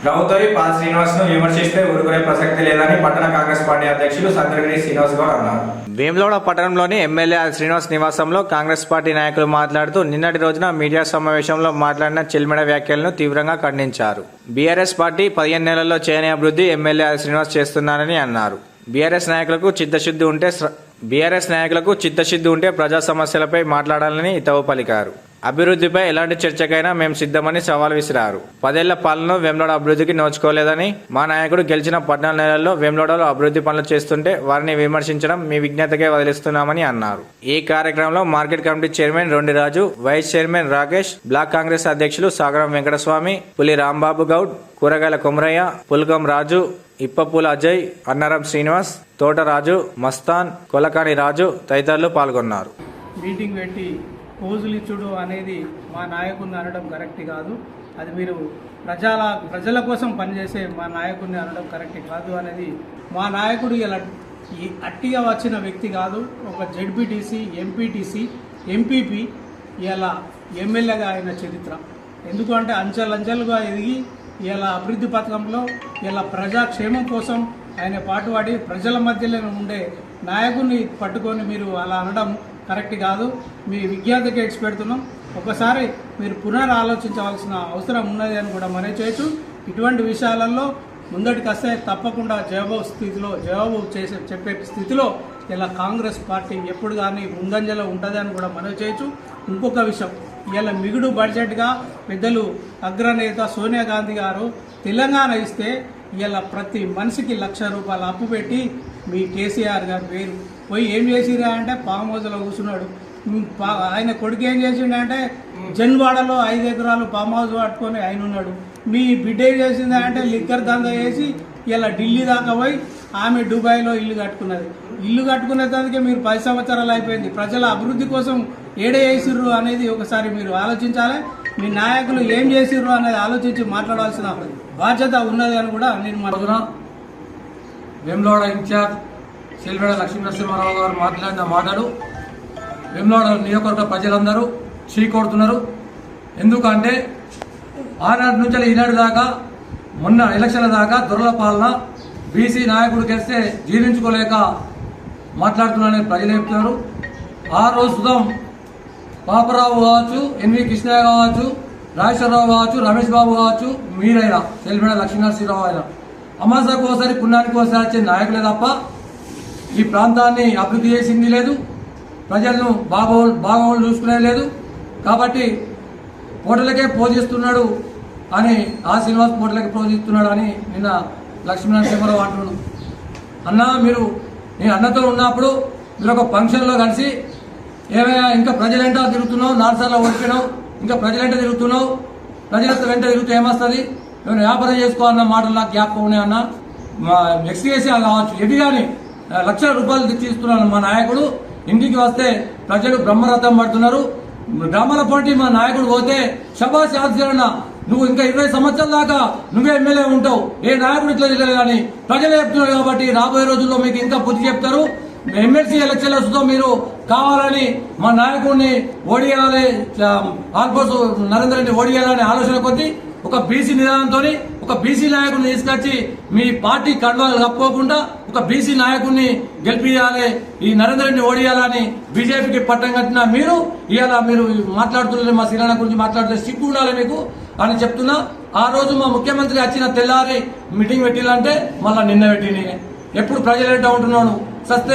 ప్రభుత్వం పాల్ శ్రీనివాస్ ను విమర్శిస్తే ఊరుకునే ప్రసక్తి లేదని పట్టణ కాంగ్రెస్ పార్టీ అధ్యక్షులు సంద్రగిరి శ్రీనివాస్ గౌడ్ అన్నారు. వేములవాడ పట్టణంలోని ఎమ్మెల్యే శ్రీనివాస్ నివాసంలో కాంగ్రెస్ పార్టీ నాయకులు మాట్లాడుతూ నిన్నటి రోజున మీడియా సమావేశంలో మాట్లాడిన చెల్మెడ వ్యాఖ్యలను తీవ్రంగా ఖండించారు. బీఆర్ఎస్ పార్టీ 15 నెలల్లో చేయని అభివృద్ధి ఎమ్మెల్యే శ్రీనివాస్ చేస్తున్నారని అన్నారు. బీఆర్ఎస్ నాయకులకు చిత్తశుద్ధి ఉంటే ప్రజా సమస్యలపై మాట్లాడాలని హితవు పలికారు. అభివృద్ధిపై ఎలాంటి చర్చకైనా మేము సిద్ధమని సవాల్ విసిరారు. 10 ఏళ్ల పాలనలో వేములవాడ అభివృద్ధికి నోచుకోలేదని, మా నాయకుడు గెలిచిన 14 నెలల్లో వేములవాడలో అభివృద్ధి పనులు చేస్తుంటే వారిని విమర్శించడం మీ విజ్ఞతకే వదిలిస్తున్నామని అన్నారు. ఈ కార్యక్రమంలో market committee chairman Rondiraju, vice chairman Rakesh, block Congress అధ్యక్షులు సాగరం వెంకటస్వామి, పులి రాంబాబు గౌడ్, కూరగాయల కొమరయ్య, పుల్కం రాజు, ఇప్పపూల అజయ్, అన్నారం శ్రీనివాస్, తోటరాజు, మస్తాన్, కొలకాని రాజు తదితరులు పాల్గొన్నారు. మీటింగ్ పెట్టి పోజులు ఇచ్చుడు అనేది మా నాయకుడిని అనడం కరెక్ట్ కాదు. అది మీరు ప్రజల కోసం పనిచేసే మా నాయకుడిని అనడం కరెక్ట్ కాదు అనేది. మా నాయకుడు ఇలా అట్టిగా వచ్చిన వ్యక్తి కాదు. ఒక జెడ్పీటీసీ, ఎంపీటీసీ, ఎంపీపీ, ఇలా ఎమ్మెల్యేగా అయిన చరిత్ర. ఎందుకంటే అంచెలంచెలుగా ఎదిగి ఇలా అభివృద్ధి పథకంలో ఇలా ప్రజాక్షేమం కోసం ఆయన పాటుపడి ప్రజల మధ్యలో ఉండే నాయకుడిని పట్టుకొని మీరు అలా అనడం కరెక్ట్ కాదు. మీ విజ్ఞతకి ఎక్స్ పెడుతున్నాం. ఒకసారి మీరు పునరాలోచించవలసిన అవసరం ఉన్నది అని కూడా మనం చేయొచ్చు. ఇటువంటి విషయాలలో ముందటికి వస్తే తప్పకుండా జవాబు చెప్పే స్థితిలో ఇలా కాంగ్రెస్ పార్టీ ఎప్పుడు కానీ ముందంజలో ఉంటుంది అని కూడా మనం చేయొచ్చు. ఇంకొక విషయం, ఇలా మిగుడు బడ్జెట్గా పెద్దలు అగ్రనేత సోనియా గాంధీ గారు తెలంగాణ ఇస్తే ఇలా ప్రతి మనిషికి ₹1,00,000 అప్పు పెట్టి మీ కేసీఆర్ గారు పేరు పోయి ఏం చేసిరా అంటే ఫామ్ హౌస్లో కూర్చున్నాడు. ఆయన కొడుకు ఏం చేసిండే జన్వాడలో 5 ఎకరాలు ఫామ్ హౌస్ పట్టుకొని ఆయన ఉన్నాడు. మీ బిడ్డ ఏం చేసిందా అంటే లిక్కర్ దందా చేసి ఇలా ఢిల్లీ దాకా పోయి ఆమె దుబాయ్లో ఇల్లు కట్టుకున్నది. ఇల్లు కట్టుకునే దానికే మీరు 10 సంవత్సరాలు అయిపోయింది. ప్రజల అభివృద్ధి కోసం ఏడే చేసిర్రు అనేది ఒకసారి మీరు ఆలోచించాలి. మీ నాయకులు ఏం చేసిర్రు అనేది ఆలోచించి మాట్లాడాల్సిన బాధ్యత ఉన్నది అని కూడా నేను వేములవాడ ఇన్ఛార్జ్ చెల్మెడ లక్ష్మీనరసింహారావు గారు మాట్లాడిన మాటలు వేములవాడ నియోజకవర్గ ప్రజలందరూ చీకొడుతున్నారు. ఎందుకంటే ఆనాటి నుంచి ఈనాడు దాకా మొన్న ఎలక్షన్ల దాకా దొరల పాలన, బీసీ నాయకుడు గెలిస్తే జీర్ణించుకోలేక మాట్లాడుతున్నారని ప్రజలు చెప్తున్నారు. ఆ రోజు సుధం పాపరావు కావచ్చు, ఎన్వి కృష్ణయ్య కావచ్చు, రాజేశ్వరరావు కావచ్చు, రమేష్ బాబు కావచ్చు, మీరైనా చెల్మెడ లక్ష్మీనరసింహారావు అయినా అమాసాకు ఒకసారి పుణ్యానికి ఒకసారి వచ్చే నాయకులే తప్ప ఈ ప్రాంతాన్ని అభివృద్ధి చేసింది లేదు. ప్రజలను బాగోలు చూసుకునేది లేదు. కాబట్టి పోటలకే పోజిస్తున్నాడు అని, ఆ శ్రీనివాస్ పోటలకే పోజిస్తున్నాడు అని నిన్న లక్ష్మీనరసింహారావు అంటున్నాడు. అన్న, నేను అన్నతో ఉన్నప్పుడు మీరు ఒక ఫంక్షన్లో కలిసి ఏమైనా ఇంకా ప్రజలంట తిరుగుతున్నావు, 4 సార్లు ఓడిపోయినావు, ఇంకా ప్రజలంట తిరుగుతున్నావు, ప్రజలంతా వెంట తిరుగుతూ ఏమొస్తుంది, ఏమైనా వ్యాపారం చేసుకోవాలన్న మాటలు నాకు జ్ఞాపకం ఉన్నాయన్న. ఎక్స్కేసీ కావచ్చు, ఎది కానీ ₹1,00,000 తెచ్చిస్తున్నాను. మా నాయకుడు ఇంటికి వస్తే ప్రజలు బ్రహ్మరథం పడుతున్నారు. గ్రామాల పార్టీ మా నాయకుడు పోతే శబాష్ ఆశీరణ, నువ్వు ఇంకా 20 సంవత్సరాల దాకా నువ్వే ఎమ్మెల్యే ఉంటావు, ఏ నాయకుడు ఇట్లా తెలియదు కానీ ప్రజలే చెప్తున్నారు. కాబట్టి రాబోయే రోజుల్లో మీకు ఇంకా బుద్ధి చెప్తారు. ఎమ్మెల్సీ ఎలక్షన్లతో మీరు కావాలని మా నాయకుడిని ఓడియాలి, ఆల్పోస్ నరేంద్ర రెడ్డి ఓడియాలని ఆలోచన కొద్దీ ఒక బీసీ నిదానంతో ఒక బీసీ నాయకుడిని తీసుకొచ్చి మీ పార్టీ కండువాలు కప్పుకోకుండా ఒక బీసీ నాయకుడిని గెలిపియాలి, ఈ నరేంద్ర రెడ్డిని ఓడియాలని బీజేపీకి పట్టం కట్టిన మీరు ఇవాళ మీరు మాట్లాడుతున్నారు. మా శ్రీరాణ గురించి మాట్లాడితే సిగ్గు ఉండాలి మీకు అని చెప్తున్నా. ఆ రోజు మా ముఖ్యమంత్రి వచ్చిన తెల్లారి మీటింగ్ పెట్టిందంటే మళ్ళీ నిన్న పెట్టింది. ఎప్పుడు ప్రజలంటే ఉంటున్నాను సస్తే